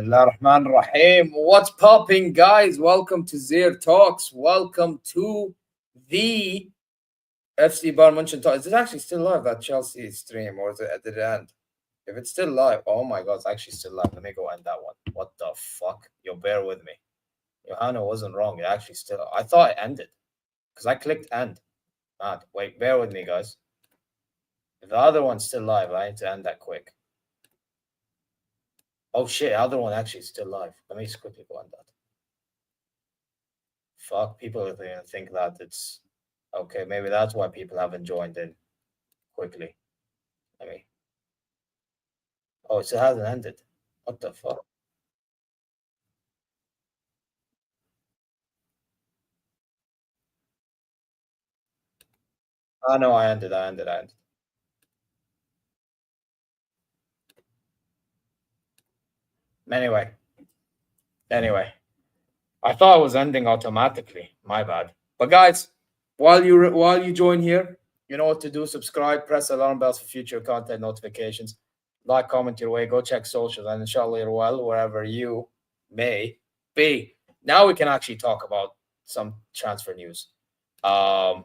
Bismillah ar-Rahman ar-Rahim. What's popping, guys? Welcome to ZeerTalks. Welcome to the FC Bayern München talk. Is it actually still live, that Chelsea stream, or is it at the end? If it's still live, oh my God, it's actually still live. Let me go end that one. What the fuck? Yo, bear with me. Johanna wasn't wrong. It actually still, I thought it ended because I clicked end. Mad. Wait, bear with me, guys. If the other one's still live, I need to end that quick. Oh shit, the other one actually is still live. Let me just quickly go on that. Fuck, people are going to think that it's... Okay, maybe that's why people haven't joined in quickly. Let me... Oh, it still hasn't ended. What the fuck? Oh, no, I ended. Anyway. I thought it was ending automatically. My bad. But guys, while you join here, you know what to do. Subscribe, press alarm bells for future content notifications. Like, comment your way. Go check socials, and inshallah you're well wherever you may be. Now we can actually talk about some transfer news. And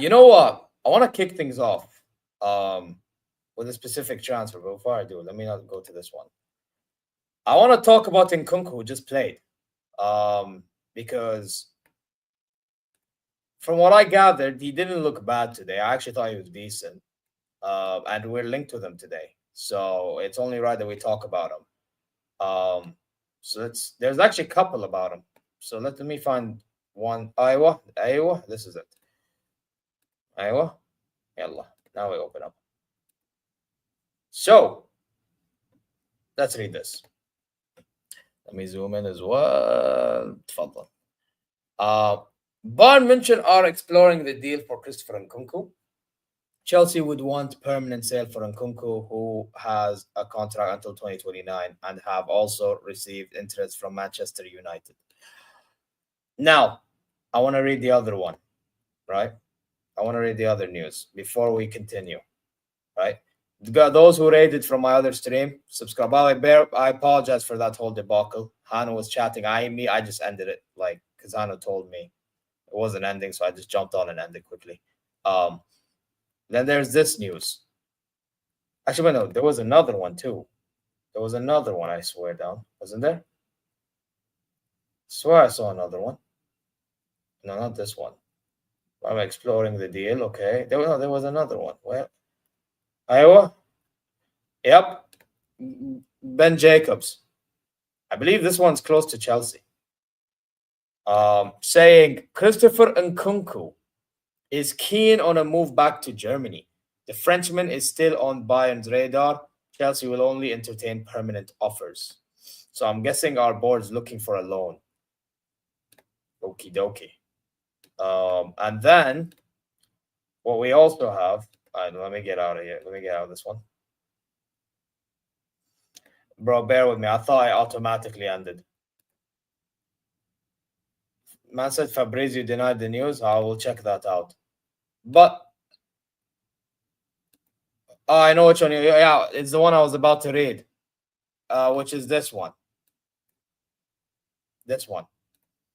you know what? I want to kick things off with a specific transfer. But before I do, let me not go to this one. I want to talk about Nkunku, who just played. Because from what I gathered, he didn't look bad today. I actually thought he was decent. And we're linked to them today. So it's only right that we talk about him. So there's actually a couple about him. So let me find one. Aywa, this is it. Aywa, yalla. Now we open up. So let's read this. Let me zoom in as well. Tfadal. Bayern München are exploring the deal for Christopher Nkunku. Chelsea would want permanent sale for Nkunku, who has a contract until 2029, and have also received interest from Manchester United. Now, I want to read the other one, right? I want to read the other news before we continue, right? Those who raided from my other stream, subscribe. By the way, I apologize for that whole debacle. Hannah was chatting. I just ended it, like, because Hannah told me it wasn't ending, so I just jumped on and ended quickly. Then there's this news. Actually, no, there was another one too. There was another one, I swear down. Wasn't there? I swear I saw another one. No, not this one. I'm exploring the deal. Okay. There was another one. Where? Iowa? Yep. Ben Jacobs. I believe this one's close to Chelsea. Saying Christopher Nkunku is keen on a move back to Germany. The Frenchman is still on Bayern's radar. Chelsea will only entertain permanent offers. So I'm guessing our board's looking for a loan. Okie dokie. And then what we also have, let me get out of here. Let me get out of this one. Bro, bear with me. I thought I automatically ended. Man said Fabrizio denied the news. I will check that out. But I know which one. Yeah, it's the one I was about to read, which is this one. This one.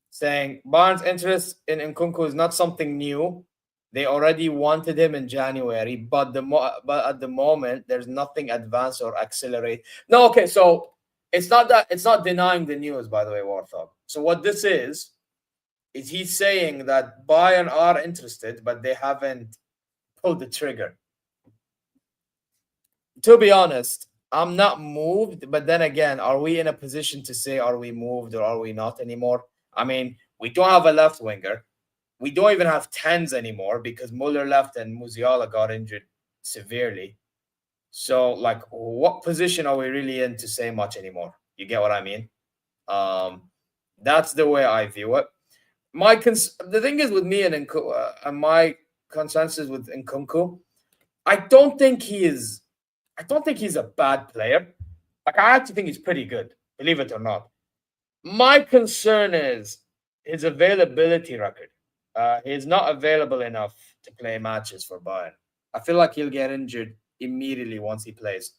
Saying Bayern's interest in Nkunku is not something new. They already wanted him in January, but at the moment there's nothing advanced or accelerate. No, okay, so it's not denying the news, by the way, Warthog. So what this is he's saying that Bayern are interested, but they haven't pulled the trigger. To be honest, I'm not moved, but then again, are we in a position to say are we moved or are we not anymore? I mean, we don't have a left winger. We don't even have 10s anymore because Muller left and Musiala got injured severely. So, like, what position are we really in to say much anymore? You get what I mean? That's the way I view it. The thing is with me and my consensus with Nkunku, I don't think he's a bad player. Like, I actually think he's pretty good, believe it or not. My concern is his availability record. He's not available enough to play matches for Bayern. I feel like he'll get injured immediately once he plays.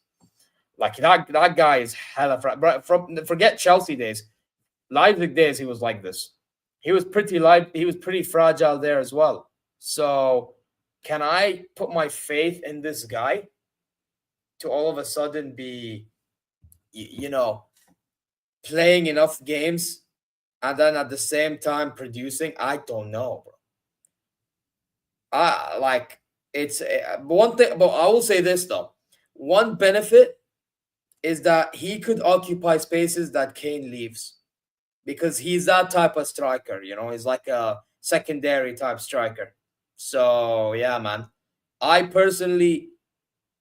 Like that guy is hella forget Chelsea days, Leipzig days. He was like this. He was pretty fragile there as well. So can I put my faith in this guy to all of a sudden be, playing enough games and then at the same time producing? I don't know, bro. It's one thing, but I will say this though. One benefit is that he could occupy spaces that Kane leaves because he's that type of striker. He's like a secondary type striker. So yeah, man. I personally,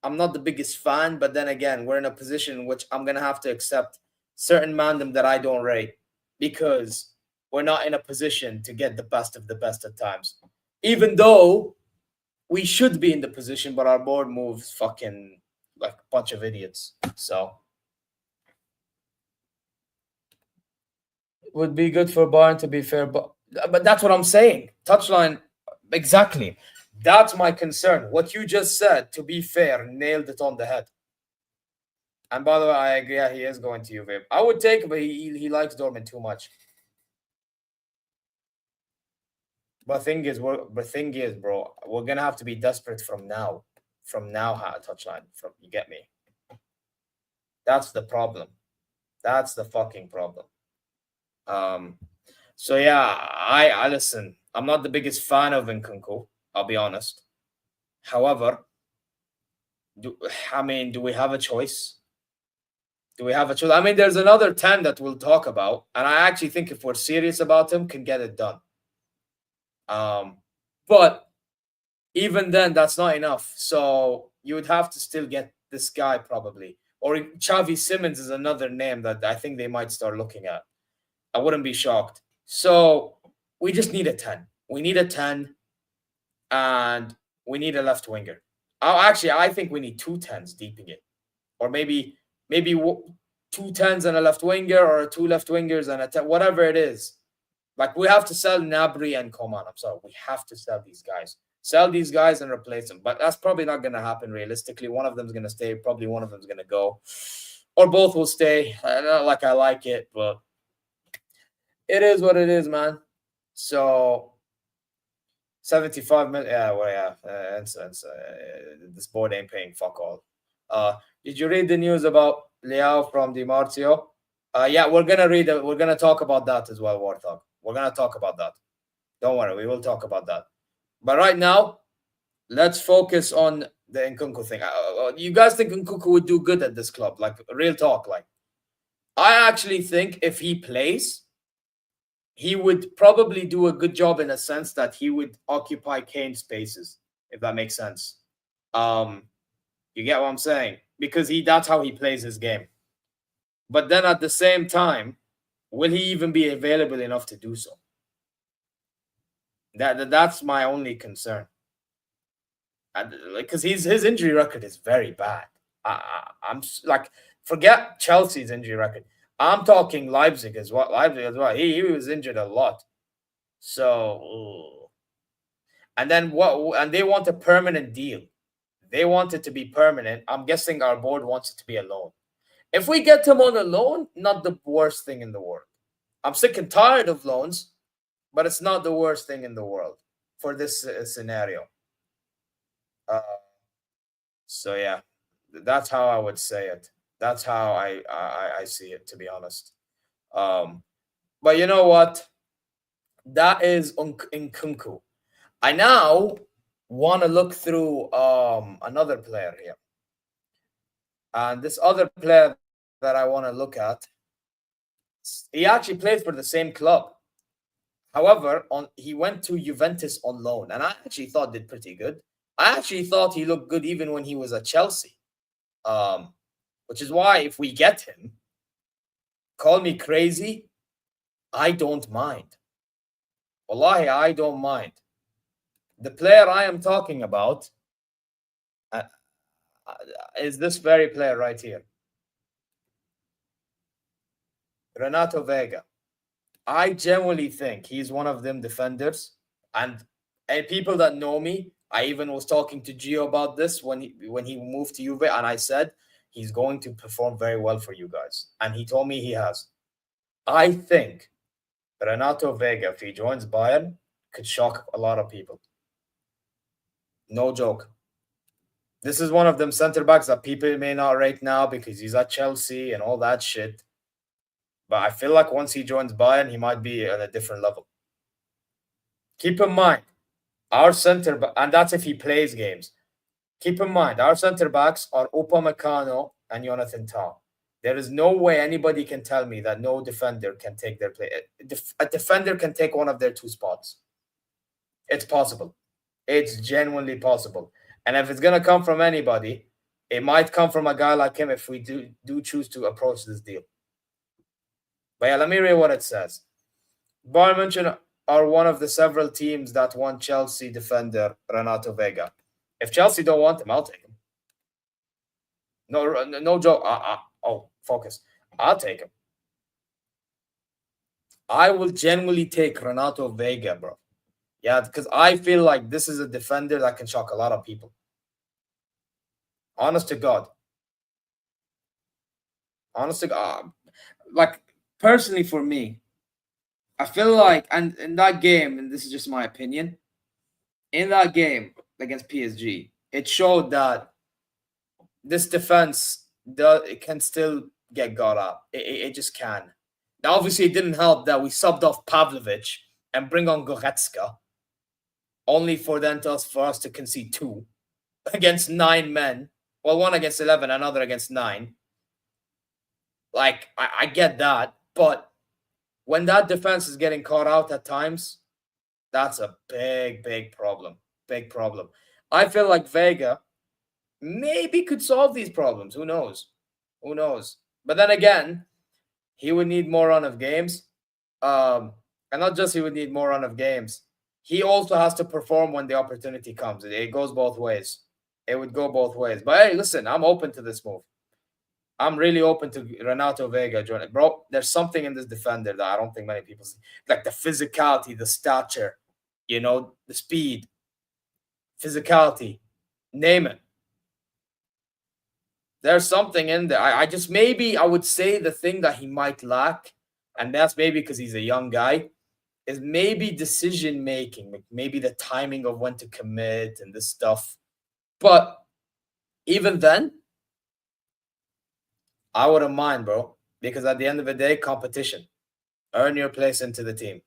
I'm not the biggest fan, but then again, we're in a position in which I'm gonna have to accept certain mandem that I don't rate because we're not in a position to get the best of the best at times. Even though we should be in the position, but our board moves fucking like a bunch of idiots. So it would be good for Bayern to be fair, but that's what I'm saying. Touchline, exactly. That's my concern. What you just said, to be fair, nailed it on the head. And by the way, I agree. Yeah, he is going to Juve. I would take him, but he likes Dortmund too much. But thing is, bro, we're gonna have to be desperate from now. Touchline. You get me? That's the problem. That's the fucking problem. So yeah, I listen. I'm not the biggest fan of Nkunku. I'll be honest. However, do we have a choice? Do we have a choice? I mean, there's another 10 that we'll talk about, and I actually think if we're serious about him, can get it done. But even then, that's not enough. So you would have to still get this guy probably. Or Xavi Simons is another name that I think they might start looking at. I wouldn't be shocked. So we just need a 10. We need a 10 and we need a left winger. I think we need 2 10s deeping it. Or maybe 2 10s and a left winger, or 2 left wingers and a 10, whatever it is. Like, we have to sell Gnabry and Coman. I'm sorry. We have to sell these guys. Sell these guys and replace them. But that's probably not going to happen realistically. One of them is going to stay. Probably one of them is going to go. Or both will stay. Not like I like it, but it is what it is, man. So 75 million. Yeah, well, yeah. This board ain't paying fuck all. Did you read the news about Leão from Di Marzio? Yeah, we're gonna talk about that as well, Warthog. We're gonna talk about that. Don't worry, we will talk about that. But right now, let's focus on the Nkunku thing. You guys think Nkunku would do good at this club? Like, real talk. Like, I actually think if he plays, he would probably do a good job in a sense that he would occupy Kane's spaces, if that makes sense. You get what I'm saying? Because that's how he plays his game. But then at the same time, will he even be available enough to do so? That's my only concern. Because his injury record is very bad. I'm like, forget Chelsea's injury record. I'm talking Leipzig as well. He was injured a lot. So, and then what? And they want a permanent deal. They want it to be permanent. I'm guessing our board wants it to be a loan. If we get him on a loan, not the worst thing in the world. I'm sick and tired of loans, but it's not the worst thing in the world for this scenario. So yeah, that's how I would say it. That's how I see it, to be honest. But you know what? That is Nkunku. I now want to look through another player here. And this other player that I want to look at, he actually plays for the same club. However, he went to Juventus on loan, and I actually thought did pretty good. I actually thought he looked good even when he was at Chelsea. Which is why if we get him, call me crazy, I don't mind. Wallahi, I don't mind. The player I am talking about is this very player right here. Renato Veiga. I genuinely think he's one of them defenders. And people that know me, I even was talking to Gio about this when he moved to Juve, and I said he's going to perform very well for you guys. And he told me he has. I think Renato Veiga, if he joins Bayern, could shock a lot of people. No joke. This is one of them center backs that people may not rate now because he's at Chelsea and all that shit. But I feel like once he joins Bayern, he might be on a different level. Keep in mind, our center back, and that's if he plays games. Keep in mind, our center backs are Upamecano and Jonathan Tah. There is no way anybody can tell me that no defender can take their play. A defender can take one of their two spots. It's possible. It's genuinely possible. And if it's going to come from anybody, it might come from a guy like him if we do choose to approach this deal. But yeah, let me read what it says. Bayern München are one of the several teams that want Chelsea defender Renato Veiga. If Chelsea don't want him, I'll take him. No joke. Focus. I'll take him. I will genuinely take Renato Veiga, bro. Yeah, because I feel like this is a defender that can shock a lot of people. Honest to God. Like, personally for me, I feel like, and in that game, and this is just my opinion, in that game against PSG, it showed that this defense it can still get got up. It just can. Now, obviously, it didn't help that we subbed off Pavlovic and bring on Goretzka, only for us to concede 2 against 9 men. Well, 1 against 11, another against 9. Like, I get that, but when that defense is getting caught out at times, that's a big problem. Big problem. I feel like Veiga maybe could solve these problems. Who knows? But then again, he would need more run of games. And not just he would need more run of games. He also has to perform when the opportunity comes. It goes both ways. It would go both ways. But hey, listen, I'm open to this move. I'm really open to Renato Veiga joining. Bro, there's something in this defender that I don't think many people see. Like the physicality, the stature, the speed, physicality, name it. There's something in there. I just, maybe I would say the thing that he might lack, and that's maybe because he's a young guy, is maybe decision making, like maybe the timing of when to commit and this stuff. But even then, I wouldn't mind, bro, because at the end of the day, competition. Earn your place into the team.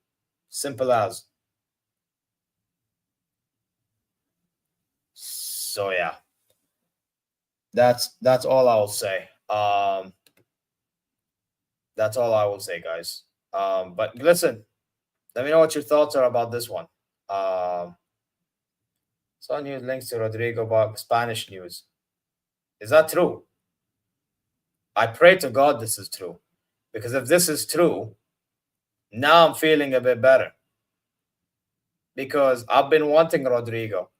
Simple as. So yeah, that's all I will say. That's all I will say, guys. But listen, let me know what your thoughts are about this one. Saw news links to Rodrigo about Spanish news. Is that true? I pray to God this is true. Because if this is true, now I'm feeling a bit better. Because I've been wanting Rodrigo.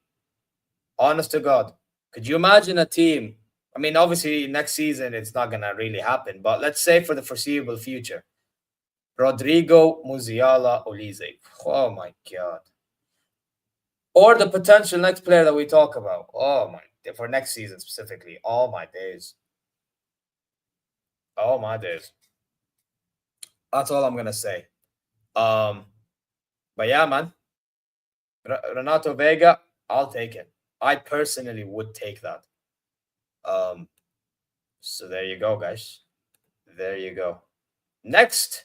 Honest to God. Could you imagine a team? I mean, obviously, next season, it's not going to really happen. But let's say for the foreseeable future, Rodrigo, Musiala, Olise. Oh, my God. Or the potential next player that we talk about. Oh, my. For next season specifically. Oh, my days. Oh, my days. That's all I'm going to say. But yeah, man. Renato Veiga, I'll take it. I personally would take that. So there you go, guys. There you go. Next,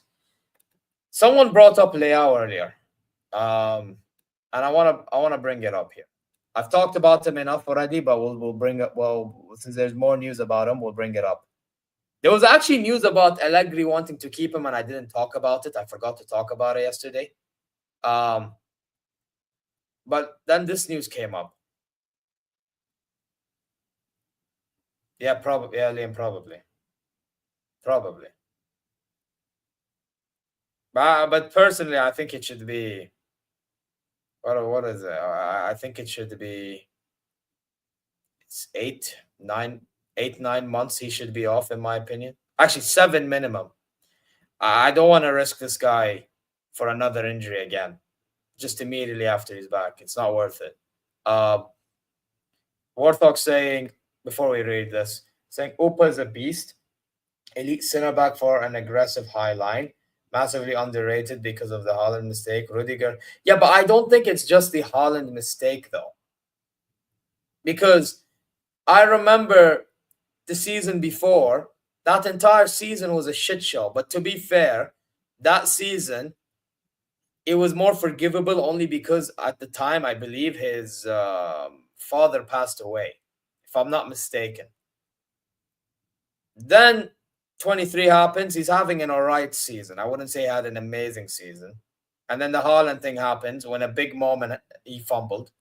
someone brought up Leão earlier. And I wanna bring it up here. I've talked about him enough already, but we'll bring it. Well, since there's more news about him, we'll bring it up. There was actually news about Allegri wanting to keep him, and I didn't talk about it. I forgot to talk about it yesterday. But then this news came up. Yeah, probably. Yeah, Liam, probably. But personally, I think it should be. What is it? I think it should be. It's 9 months. He should be off, in my opinion. Actually, 7 minimum. I don't want to risk this guy for another injury again, just immediately after he's back. It's not worth it. Warthog saying, before we read this, saying Opa is a beast, elite center back for an aggressive high line, massively underrated because of the Haaland mistake. Rudiger, yeah, but I don't think it's just the Haaland mistake though, because I remember the season before, that entire season was a shit show. But to be fair, that season it was more forgivable only because at the time I believe his father passed away, if I'm not mistaken. Then 23 happens. He's having an alright season. I wouldn't say he had an amazing season. And then the Haaland thing happens when a big moment he fumbled.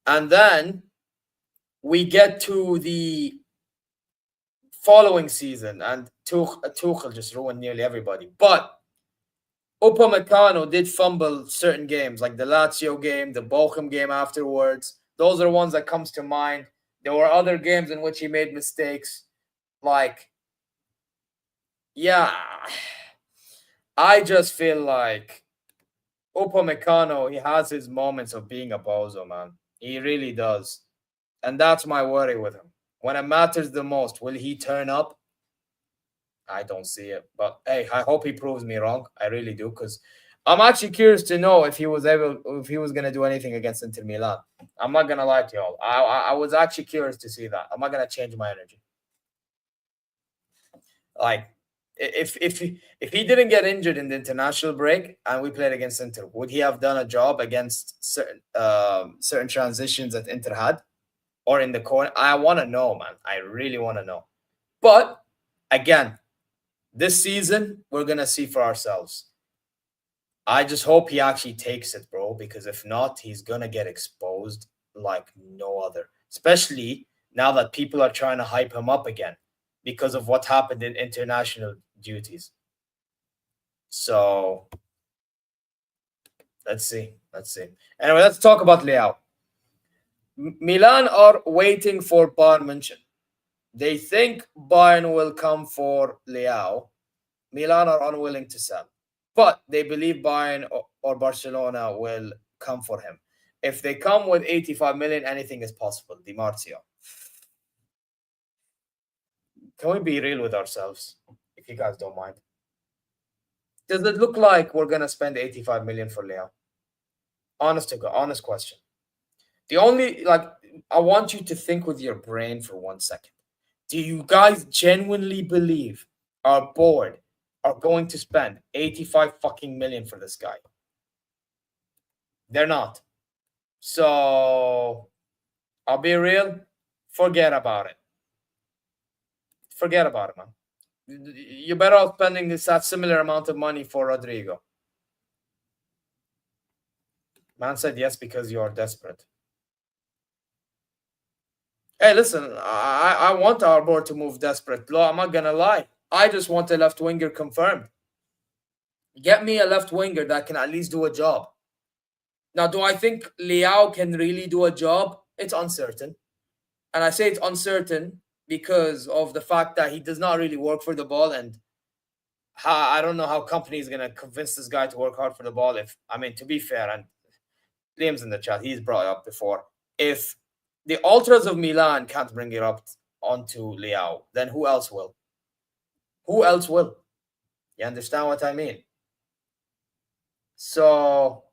And then we get to the following season and Tuchel just ruined nearly everybody. But Upamecano did fumble certain games, like the Lazio game, the Bochum game afterwards. Those are ones that comes to mind. There were other games in which he made mistakes. Like, yeah, I just feel like Upamecano, he has his moments of being a bozo, man. He really does. And that's my worry with him. When it matters the most, will he turn up? I don't see it. But hey, I hope he proves me wrong. I really do, because I'm actually curious to know if he was gonna do anything against Inter Milan. I'm not gonna lie to y'all. I was actually curious to see that. I'm not gonna change my energy. Like, if he didn't get injured in the international break and we played against Inter, would he have done a job against certain transitions that Inter had, or in the corner? I want to know, man. I really want to know. But again, this season we're gonna see for ourselves. I just hope he actually takes it, bro, because if not, he's gonna get exposed like no other. Especially now that people are trying to hype him up again because of what happened in international duties. So let's see. Anyway, let's talk about Leão. Milan are waiting for Bayern München. They think Bayern will come for Leão. Milan are unwilling to sell, but they believe Bayern or Barcelona will come for him. If they come with 85 million, anything is possible. Di Marzio. Can we be real with ourselves, if you guys don't mind? Does it look like we're gonna spend 85 million for Leão? Honest question. The only, I want you to think with your brain for 1 second. Do you guys genuinely believe our board are going to spend 85 fucking million for this guy? They're not. So I'll be real. Forget about it. Forget about it, man. You're better off spending that similar amount of money for Rodrigo. Man said yes because you are desperate. Hey, listen, I want our board to move desperate. I'm not gonna lie. I just want a left winger confirmed. Get me a left winger that can at least do a job. Now, do I think Leão can really do a job? It's uncertain. And I say it's uncertain because of the fact that he does not really work for the ball, and I don't know how company is going to convince this guy to work hard for the ball. To be fair, and Liam's in the chat, he's brought it up before. If the ultras of Milan can't bring it up onto Leão, then who else will? Who else will? You understand what I mean? So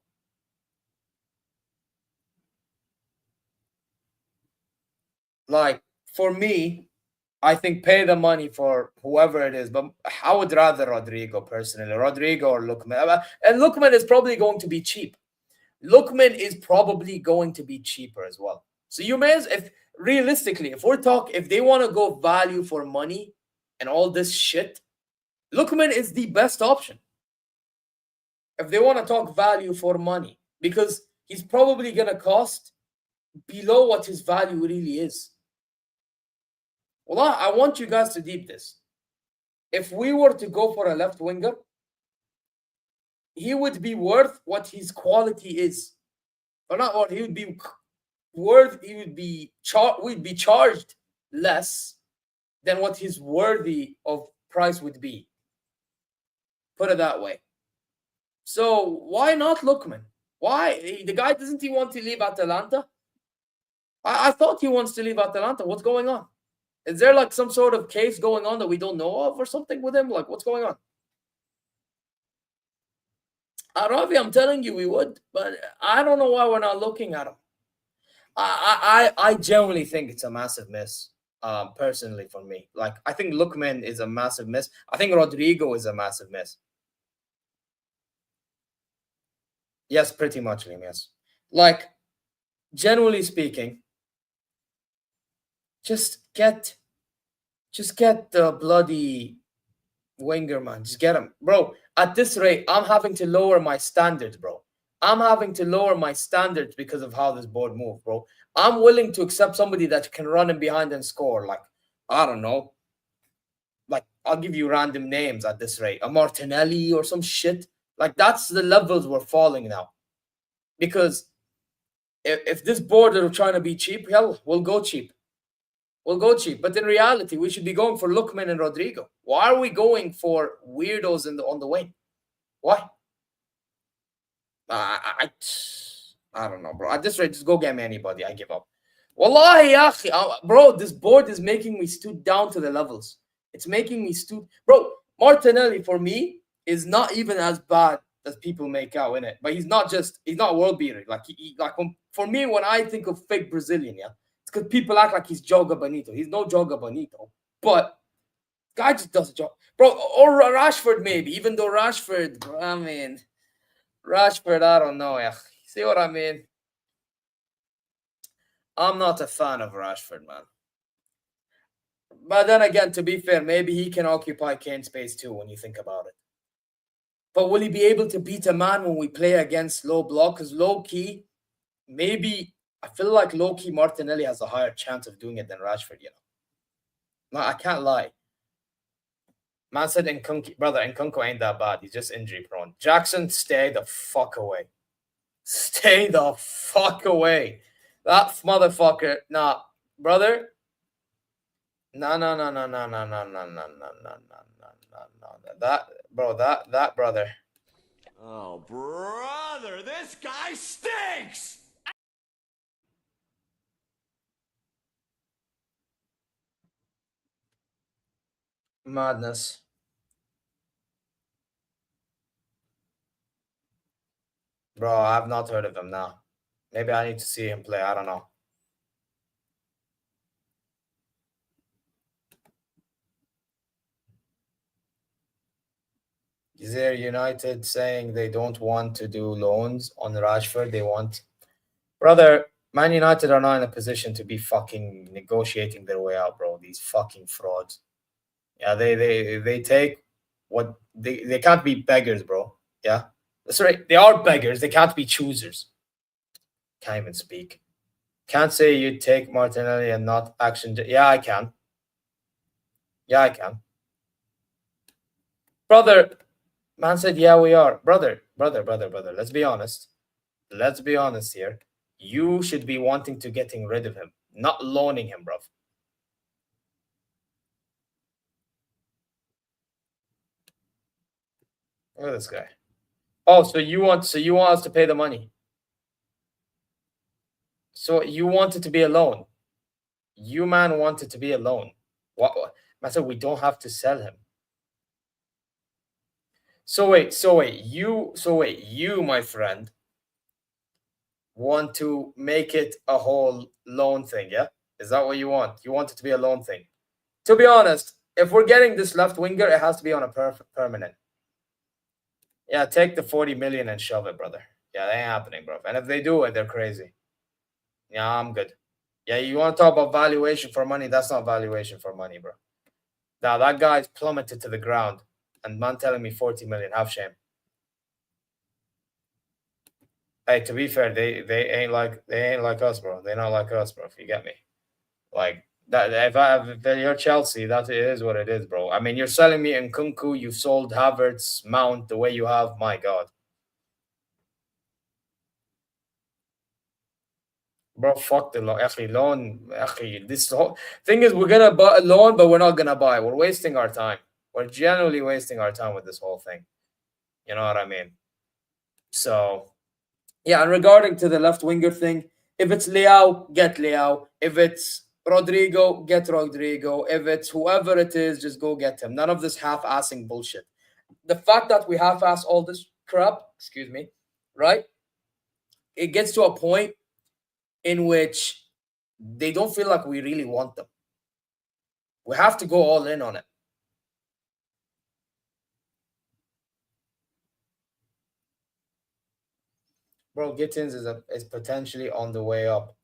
for me, I think pay the money for whoever it is, but I would rather Rodrigo personally. Rodrigo or Lookman. And Lookman is probably going to be cheap. Lookman is probably going to be cheaper as well. So you may if they want to go value for money and all this shit, Lookman is the best option. If they want to talk value for money, because he's probably going to cost below what his value really is. Well, I want you guys to deep this. If we were to go for a left winger, he would be worth what his quality is. Or not what he would be worth, we'd be charged less than what his worthy of price would be. Put it that way. So why not Lookman? Why? The guy, doesn't he want to leave Atalanta? I thought he wants to leave Atalanta. What's going on? Is there like some sort of case going on that we don't know of or something with him? Like, what's going on? Ravi, I'm telling you, we would, but I don't know why we're not looking at him. I genuinely think it's a massive miss. Personally, for me, like I think Lookman is a massive miss. I think Rodrigo is a massive miss. Yes, pretty much, Liam. Yes, like generally speaking, just get the bloody winger, man. Just get him, bro. At this rate, I'm having to lower my standards, bro. I'm having to lower my standards because of how this board moved, bro. I'm willing to accept somebody that can run in behind and score. Like, I don't know. Like, I'll give you random names at this rate. A Martinelli or some shit. Like, that's the levels we're falling now. Because if this board are trying to be cheap, hell, we'll go cheap. We'll go cheap. But in reality, we should be going for Lookman and Rodrigo. Why are we going for weirdos on the wing? Why? I don't know, bro. At this rate, just go get me anybody. I give up. Wallahi, bro, this board is making me stoop down to the levels. It's making me stoop. Bro, Martinelli, for me, is not even as bad as people make out in it. But he's not world beater. Like, for me, when I think of fake Brazilian, yeah, it's because people act like he's Joga Bonito. He's no Joga Bonito. But guy just does a job. Bro, or Rashford, maybe. Even though Rashford, I mean, Rashford, I don't know. Yeah. See what I mean? I'm not a fan of Rashford, man. But then again, to be fair, maybe he can occupy Kane's space too when you think about it. But will he be able to beat a man when we play against low block? Because low key, maybe I feel like low key Martinelli has a higher chance of doing it than Rashford, you know. No, I can't lie. Man said Nkunku, brother, Nkunku ain't that bad. He's just injury prone. Jackson, stay the fuck away. Stay the fuck away. That motherfucker, nah, brother. No. That brother. Oh, brother, this guy stinks! Madness. Bro, I've not heard of him now. Maybe I need to see him play. I don't know. Is there United saying they don't want to do loans on Rashford? They want... Brother, Man United are not in a position to be fucking negotiating their way out, bro. These fucking frauds. Yeah, they take what... They can't be beggars, bro. Yeah? Sorry, they are beggars. They can't be choosers. Can't even speak. Can't say you take Martinelli and not action. Yeah, I can. Yeah, I can. Brother, man said, yeah, we are. Brother. Let's be honest. Let's be honest here. You should be wanting to getting rid of him, not loaning him, bro. Look at this guy. Oh, so you want us to pay the money. So you want it to be a loan. You, man, want it to be a loan. What? Man said we don't have to sell him. So wait, you, my friend, want to make it a whole loan thing, yeah? Is that what you want? You want it to be a loan thing? To be honest, if we're getting this left winger, it has to be on a permanent. Yeah, take the 40 million and shove it, brother. Yeah, that ain't happening, bro. And if they do it, they're crazy. Yeah, I'm good. Yeah, you want to talk about valuation for money? That's not valuation for money, bro. Now, that guy's plummeted to the ground. And man telling me 40 million, have shame. Hey, to be fair, they ain't like us, bro. They're not like us, bro. If you get me, like that. If you're Chelsea, that is what it is, bro. I mean, you're selling me Nkunku, you sold Havertz, Mount the way you have. My God, bro. Fuck the loan. Actually, loan. Actually, this whole thing is we're gonna buy a loan, but we're not gonna buy. We're wasting our time. We're generally wasting our time with this whole thing. You know what I mean? So. Yeah, and regarding to the left winger thing, if it's Leão, get Leão. If it's Rodrigo, get Rodrigo. If it's whoever it is, just go get him. None of this half-assing bullshit. The fact that we half-ass all this crap, right? It gets to a point in which they don't feel like we really want them. We have to go all in on it. Bro, Gittins is potentially on the way up.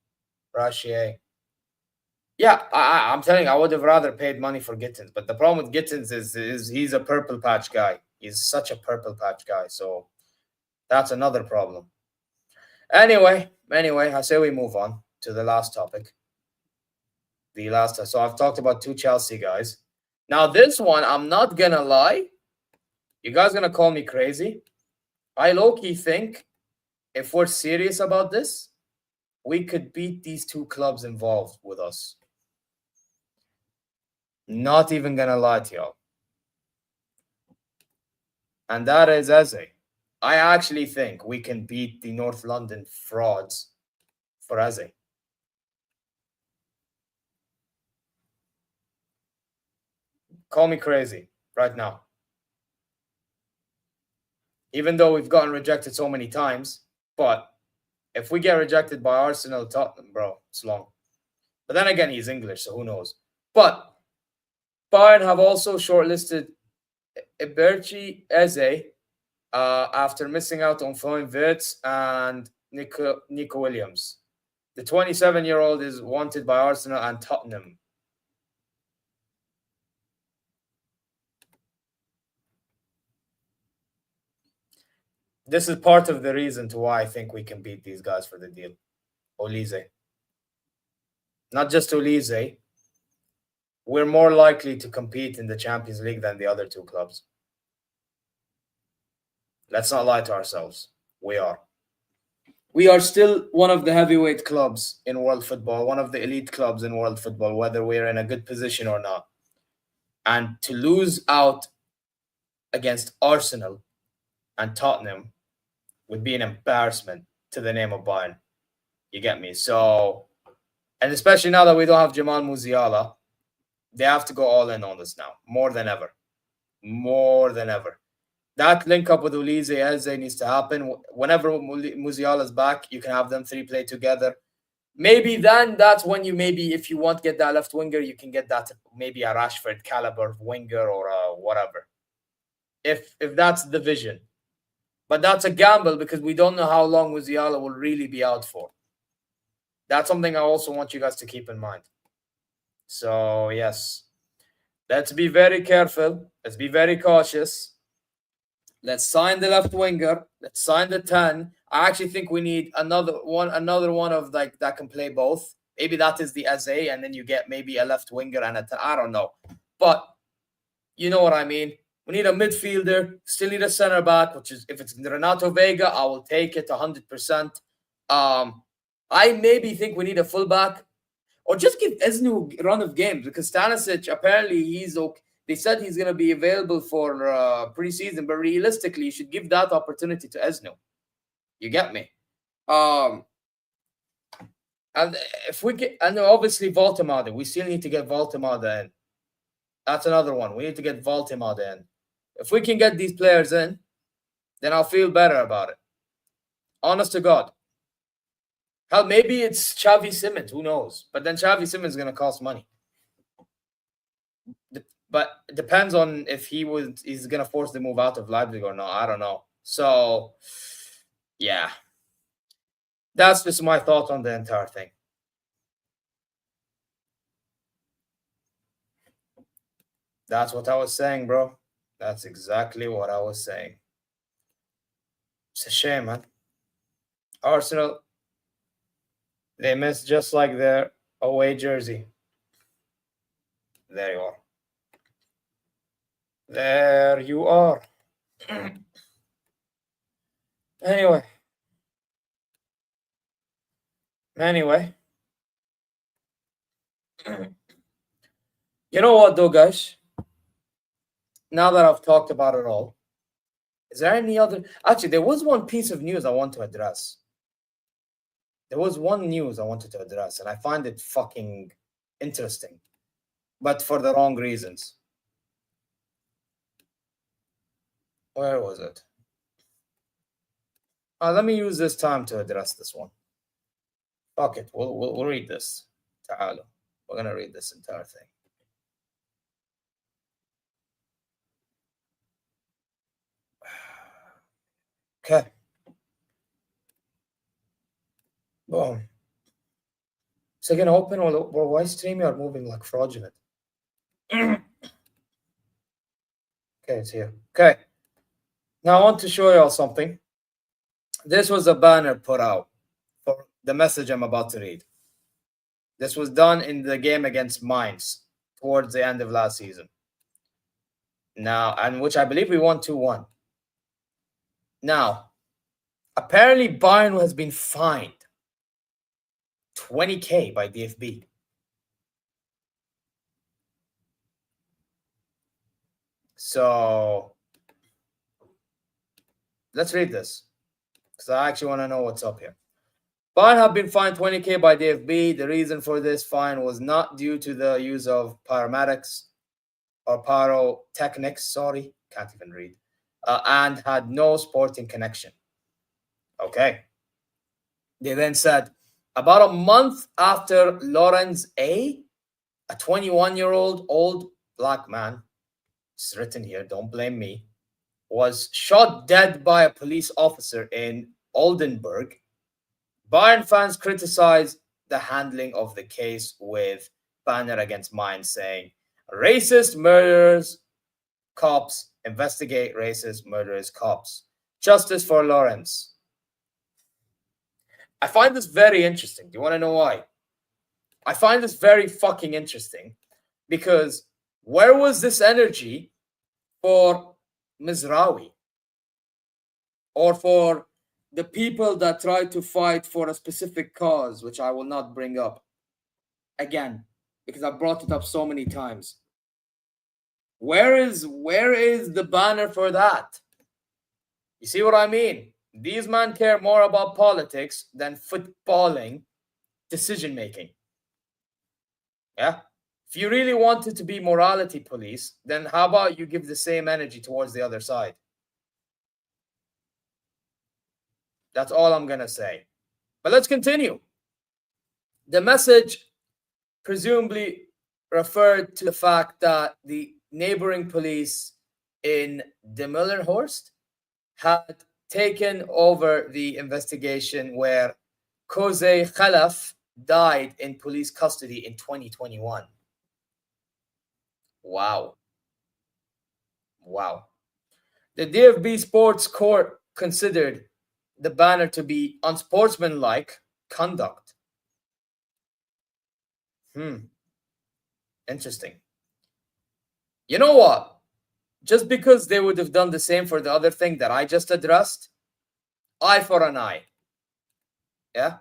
Rashier. Yeah, I'm telling you, I would have rather paid money for Gittins. But the problem with Gittins is he's a purple patch guy. He's such a purple patch guy. So that's another problem. Anyway, I say we move on to the last topic. So I've talked about 2 Chelsea guys. Now this one, I'm not gonna lie. You guys gonna call me crazy. I low-key think if we're serious about this, we could beat these 2 clubs involved with us. Not even gonna lie to y'all. And that is Eze. I actually think we can beat the North London frauds for Eze. Call me crazy right now. Even though we've gotten rejected so many times, but if we get rejected by Arsenal, Tottenham, bro, it's long. But then again, he's English, so who knows? But Bayern have also shortlisted Eberchi Eze after missing out on Florian Wirtz and Nico Williams. The 27-year-old is wanted by Arsenal and Tottenham. This is part of the reason to why I think we can beat these guys for the deal. Olise. Not just Olise. We're more likely to compete in the Champions League than the other 2 clubs. Let's not lie to ourselves. We are. We are still one of the heavyweight clubs in world football, one of the elite clubs in world football, whether we're in a good position or not. And to lose out against Arsenal and Tottenham would be an embarrassment to the name of Bayern. You get me? So, and especially now that we don't have Jamal Musiala, they have to go all in on this now, more than ever. More than ever. That link up with Olise Eze needs to happen. Whenever Musiala's back, you can have them 3 play together. Maybe then that's when you if you want to get that left winger, you can get that maybe a Rashford caliber winger or whatever. If that's the vision. But that's a gamble because we don't know how long Musiala will really be out for. That's something I also want you guys to keep in mind. So, yes. Let's be very careful. Let's be very cautious. Let's sign the left winger. Let's sign the 10. I actually think we need another one of like that can play both. Maybe that is the Eze, and then you get maybe a left winger and a 10. I don't know. But you know what I mean. We need a midfielder, still need a center back, which is if it's Renato Veiga, I will take it 100%. I maybe think we need a fullback, or just give Esnu a run of games because Stanisic apparently he's okay. They said he's going to be available for preseason, but realistically, you should give that opportunity to Esnu. You get me? And if we get, and obviously Voltemade, we still need to get Voltemade in. That's another one. We need to get Voltemade in. If we can get these players in, then I'll feel better about it. Honest to God. Hell, maybe it's Xavi Simons. Who knows? But then Xavi Simons is going to cost money. But it depends on if he's going to force the move out of Leipzig or not. I don't know. So, yeah. That's just my thought on the entire thing. That's what I was saying, bro. That's exactly what I was saying. It's a shame, man. Arsenal, they missed just like their away jersey. There you are. There you are. Anyway. You know what, though, guys? Now that I've talked about it all, is there any other... Actually, there was one piece of news I want to address. There was one news I wanted to address, and I find it fucking interesting, but for the wrong reasons. Where was it? Let me use this time to address this one. Fuck it. We'll read this. Ta'ala. We're going to read this entire thing. Okay. Boom. Second open, or why stream you are moving like fraudulent? Okay, it's here. Okay. Now I want to show you all something. This was a banner put out for the message I'm about to read. This was done in the game against Mainz towards the end of last season. Now, and which I believe we won 2-1. Now, apparently Bayern has been fined 20K by DFB. So let's read this, because I actually want to know what's up here. Bayern have been fined 20K by DFB. The reason for this fine was not due to the use of paramedics or pyrotechnics, sorry, can't even read, and had no sporting connection. Okay. They then said, about a month after Lorenz A, 21-year-old old black man, it's written here, don't blame me, was shot dead by a police officer in Oldenburg, Bayern fans criticized the handling of the case with banner against Mainz saying, racist murderers, cops, investigate racist murderers, cops. Justice for Lorenz. I find this very interesting. Do you want to know why? I find this very fucking interesting because where was this energy for Mizraoui or for the people that try to fight for a specific cause, which I will not bring up again because I brought it up so many times? Where is the banner for that? You see what I mean? These men care more about politics than footballing decision making. Yeah? If you really wanted to be morality police, then how about you give the same energy towards the other side? That's all I'm going to say. But let's continue. The message presumably referred to the fact that the neighboring police in Demillenhorst had taken over the investigation where Kosei Khalaf died in police custody in 2021. Wow. Wow. The DFB Sports Court considered the banner to be unsportsmanlike conduct. Interesting. You know what? Just because they would have done the same for the other thing that I just addressed, eye for an eye. Yeah?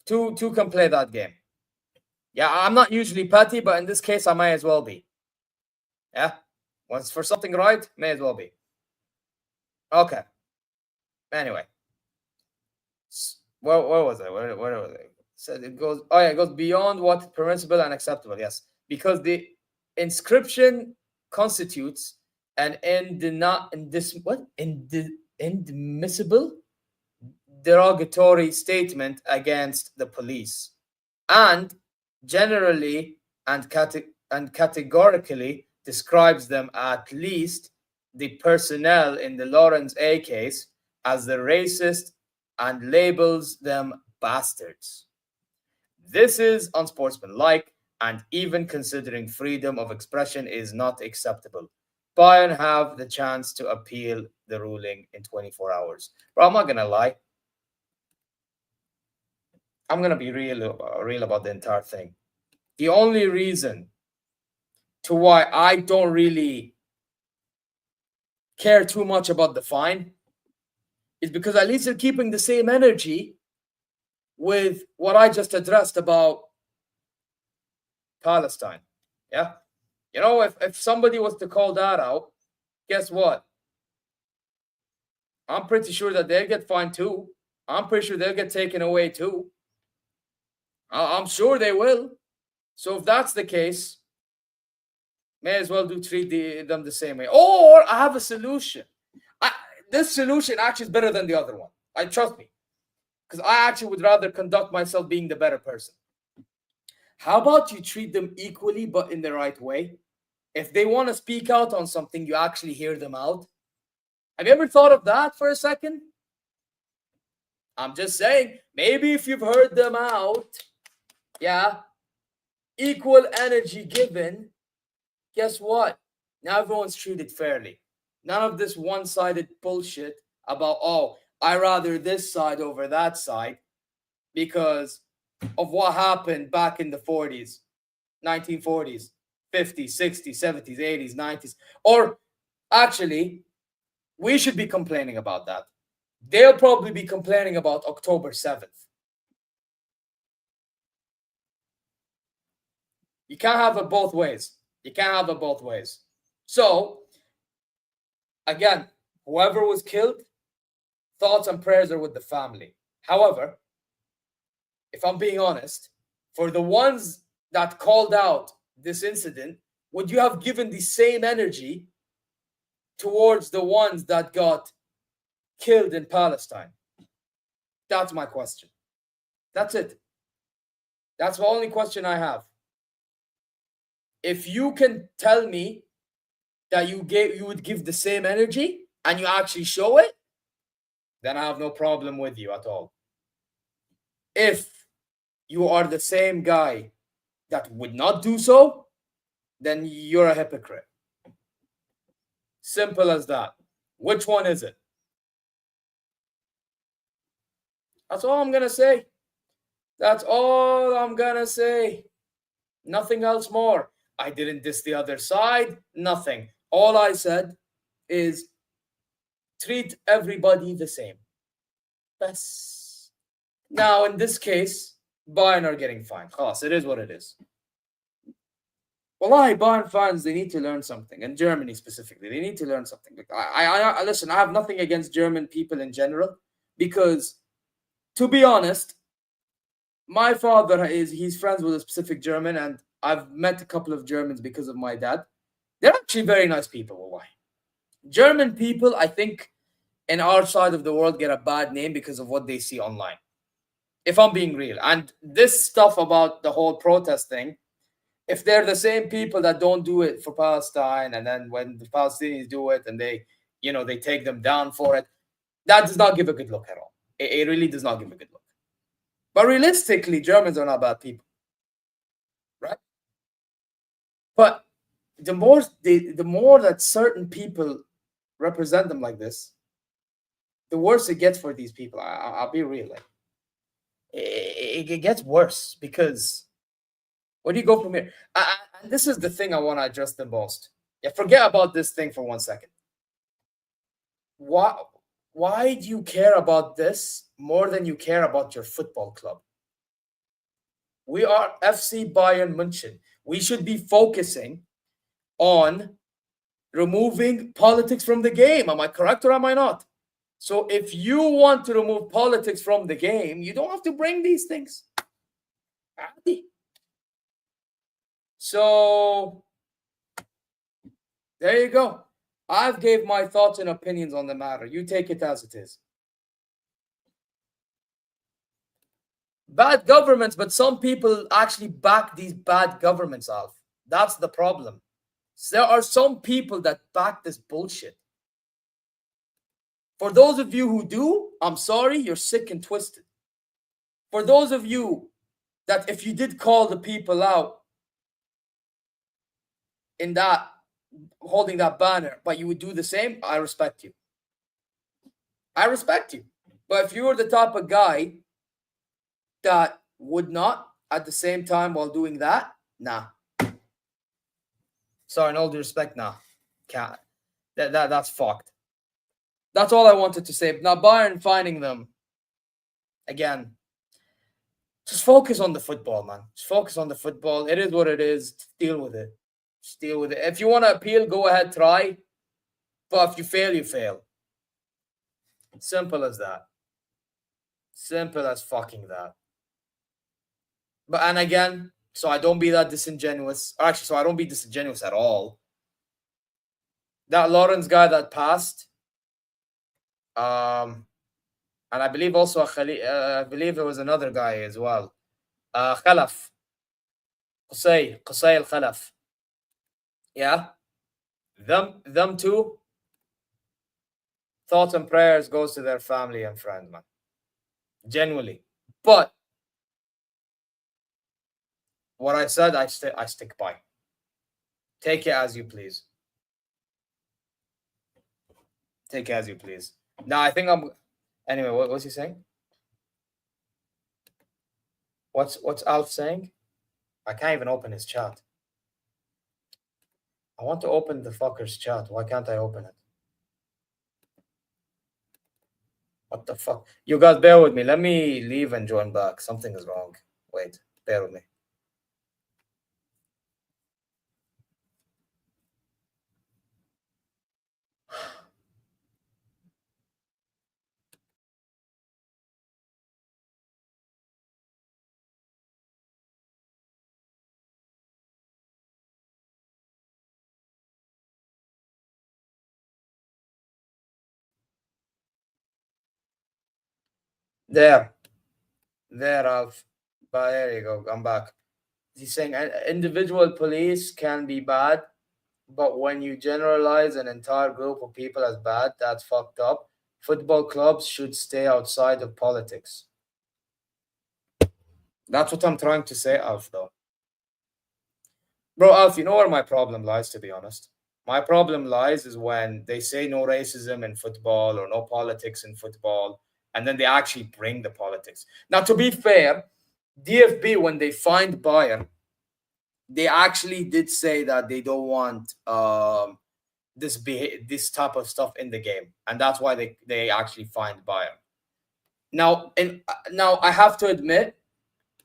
Two can play that game. Yeah, I'm not usually petty, but in this case, I may as well be. Yeah? Once for something right, may as well be. Okay. Anyway. Where was I? Where was I? So it goes, oh yeah, it goes beyond what permissible and acceptable. Yes. Because the inscription constitutes an indemnifiable derogatory statement against the police, and generally and categorically describes them, at least the personnel in the Lorenz A case, as the racist and labels them bastards. This is unsportsmanlike, and even considering freedom of expression is not acceptable. Bayern have the chance to appeal the ruling in 24 hours. But I'm not going to lie. I'm going to be real about the entire thing. The only reason to why I don't really care too much about the fine is because at least they're keeping the same energy with what I just addressed about Palestine. Yeah? You know, if somebody was to call that out, guess what? I'm pretty sure that they'll get fined too. I'm pretty sure they'll get taken away too. I'm sure they will. So if that's the case, may as well treat them the same way. Or I have a solution. This solution actually is better than the other one. Trust me. Because I actually would rather conduct myself being the better person. How about you treat them equally, but in the right way? If they want to speak out on something, you actually hear them out. Have you ever thought of that for a second? I'm just saying, maybe if you've heard them out, yeah, equal energy given, guess what? Now everyone's treated fairly. None of this one-sided bullshit about, oh, I rather this side over that side because of what happened back in the 40s, 1940s, 50s, 60s, 70s, 80s, 90s. Or actually, we should be complaining about that. They'll probably be complaining about October 7th. You can't have it both ways. You can't have it both ways. So, again, whoever was killed, thoughts and prayers are with the family. However, if I'm being honest, for the ones that called out this incident, would you have given the same energy towards the ones that got killed in Palestine? That's my question. That's it. That's the only question I have. If you can tell me that you would give the same energy and you actually show it, then I have no problem with you at all. If you are the same guy that would not do so, then you're a hypocrite. Simple as that. Which one is it? That's all I'm going to say. That's all I'm going to say. Nothing else more. I didn't diss the other side. Nothing. All I said is treat everybody the same. Bas. Now, in this case, Bayern are getting fined. Khalas, it is what it is. Wallahi, Bayern fans, they need to learn something. And Germany specifically, they need to learn something. I listen, I have nothing against German people in general. Because, to be honest, my father he's friends with a specific German, and I've met a couple of Germans because of my dad. They're actually very nice people, wallahi. German people, I think, in our side of the world get a bad name because of what they see online. If I'm being real. And this stuff about the whole protest thing, if they're the same people that don't do it for Palestine, and then when the Palestinians do it and they take them down for it, that does not give a good look at all. It really does not give a good look. But realistically, Germans are not bad people, right? But the more that certain people represent them like this, the worse it gets for these people. I'll be real. Like, it gets worse because where do you go from here? And this is the thing I want to address the most. Yeah, forget about this thing for 1 second. Why do you care about this more than you care about your football club? We are FC Bayern München. We should be focusing on removing politics from the game. Am I correct or am I not? So if you want to remove politics from the game, you don't have to bring these things. So there you go. I've gave my thoughts and opinions on the matter. You take it as it is. Bad governments, but some people actually back these bad governments off. That's the problem. There are some people that back this bullshit. For those of you who do, I'm sorry, you're sick and twisted. For those of you that if you did call the people out in that, holding that banner, but you would do the same, I respect you. I respect you. But if you were the type of guy that would not at the same time while doing that, nah. Sorry, in all due respect, nah. Can't. That's fucked. That's all I wanted to say. Now, Bayern finding them, again, just focus on the football, man. Just focus on the football. It is what it is. Just deal with it. Just deal with it. If you want to appeal, go ahead, try. But if you fail, you fail. Simple as that. Simple as fucking that. But, and again, So I don't be that disingenuous. Actually, so I don't be disingenuous at all. That Lawrence guy that passed, and I believe also I believe there was another guy as well. Khalaf. Qusay al-Khalaf. Yeah. Them two, thoughts and prayers goes to their family and friends, man. Genuinely. But what I said, I stick by. Take it as you please. Take it as you please. Now I think I'm. Anyway, what's he saying? What's Alf saying? I can't even open his chat. I want to open the fucker's chat. Why can't I open it? What the fuck? You guys, bear with me. Let me leave and join back. Something is wrong. Wait, bear with me. There, Alf. But there you go. I'm back. He's saying individual police can be bad, but when you generalize an entire group of people as bad, that's fucked up. Football clubs should stay outside of politics. That's what I'm trying to say, Alf, though. Bro, Alf, you know where my problem lies, to be honest? My problem lies is when they say no racism in football or no politics in football, and then they actually bring the politics. Now, to be fair, DFB, when they fined Bayern, they actually did say that they don't want this type of stuff in the game, and that's why they actually fined Bayern. Now, now I have to admit,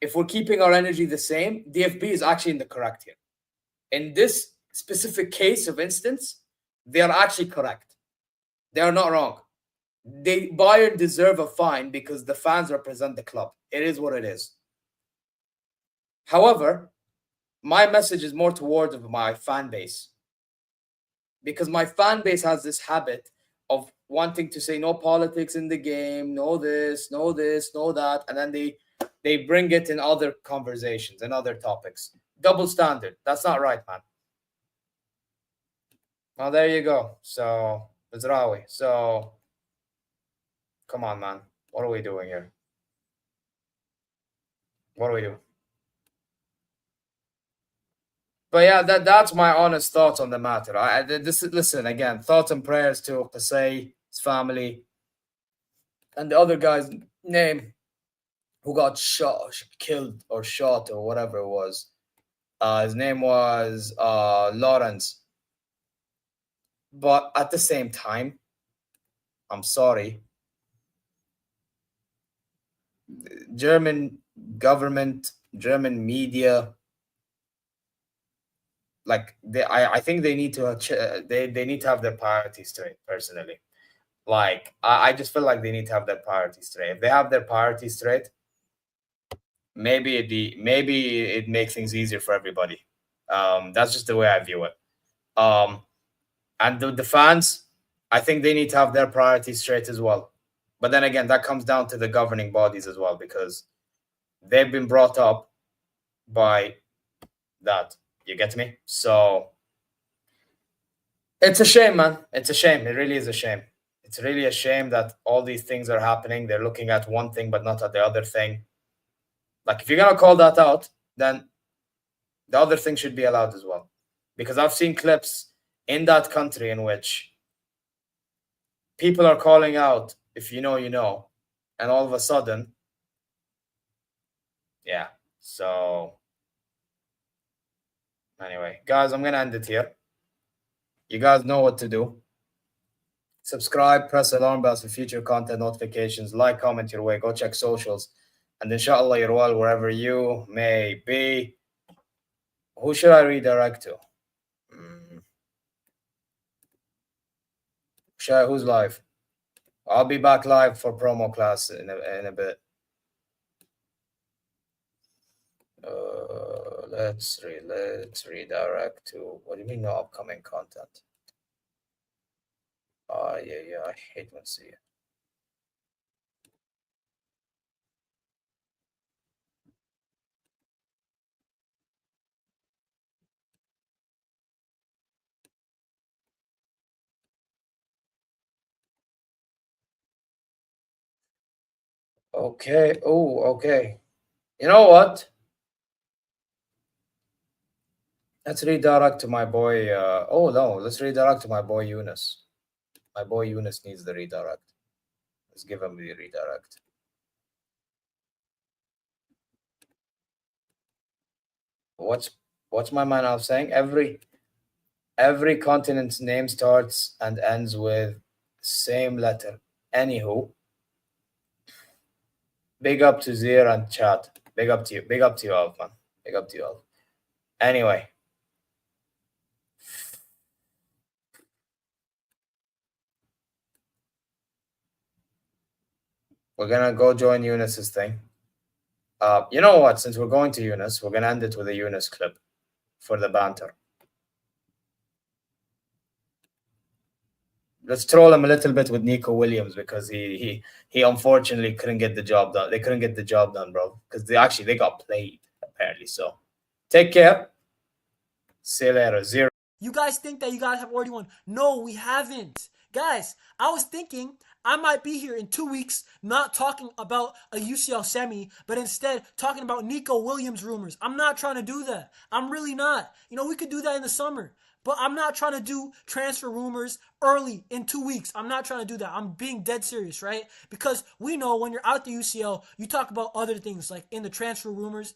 if we're keeping our energy the same, DFB is actually in the correct here. In this specific case of instance, they are actually correct. They are not wrong. Bayern deserve a fine because the fans represent the club. It is what it is. However, my message is more towards my fan base, because my fan base has this habit of wanting to say no politics in the game, no this, no that, and then they bring it in other conversations and other topics. Double standard. That's not right, man. Well, there you go. So, Bizrawi. So, come on, man. What are we doing here? What do we do? But yeah, that's my honest thoughts on the matter. Listen again. Thoughts and prayers to Qasay, his family, and the other guy's name who got killed or shot or whatever it was. His name was Lawrence. But at the same time, I'm sorry, German government, German media, like I think they need to they need to have their priorities straight. Personally, like I just feel like they need to have their priorities straight. If they have their priorities straight, maybe it makes things easier for everybody. That's just the way I view it. And the fans, I think they need to have their priorities straight as well. But then again, that comes down to the governing bodies as well, because they've been brought up by that. You get me? So it's a shame, man. It's a shame. It really is a shame. It's really a shame that all these things are happening. They're looking at one thing but not at the other thing. Like, if you're going to call that out, then the other thing should be allowed as well. Because I've seen clips in that country in which people are calling out, if you know, you know, and all of a sudden, yeah. So anyway, guys, I'm going to end it here. You guys know what to do. Subscribe, press alarm bells for future content notifications, like, comment your way, go check socials, and inshallah you're well wherever you may be. Who should I redirect to? Who's live? I'll be back live for promo class in a bit. let's redirect to, what do you mean no upcoming content? Yeah, I hate when see it. Okay. Oh, okay. You know what? Let's redirect to my boy. Oh no, let's redirect to my boy Eunice. My boy Eunice needs the redirect. Let's give him the redirect. What's my man out saying? Every continent's name starts and ends with same letter. Anywho, big up to Zier and chat. Big up to you. Big up to you all, man. Big up to you all. Anyway. We're gonna go join Eunice's thing. You know what? Since we're going to Eunice, we're gonna end it with a Eunice clip for the banter. Let's troll him a little bit with Nico Williams because he unfortunately couldn't get the job done. They couldn't get the job done, bro, because they got played apparently. So take care. See you later. Zero. You guys think that you guys have already won. No, we haven't. Guys, I was thinking I might be here in 2 weeks not talking about a UCL semi, but instead talking about Nico Williams rumors. I'm not trying to do that. I'm really not. You know, we could do that in the summer. But I'm not trying to do transfer rumors early in 2 weeks. I'm not trying to do that. I'm being dead serious, right? Because we know when you're out the UCL, you talk about other things like in the transfer rumors.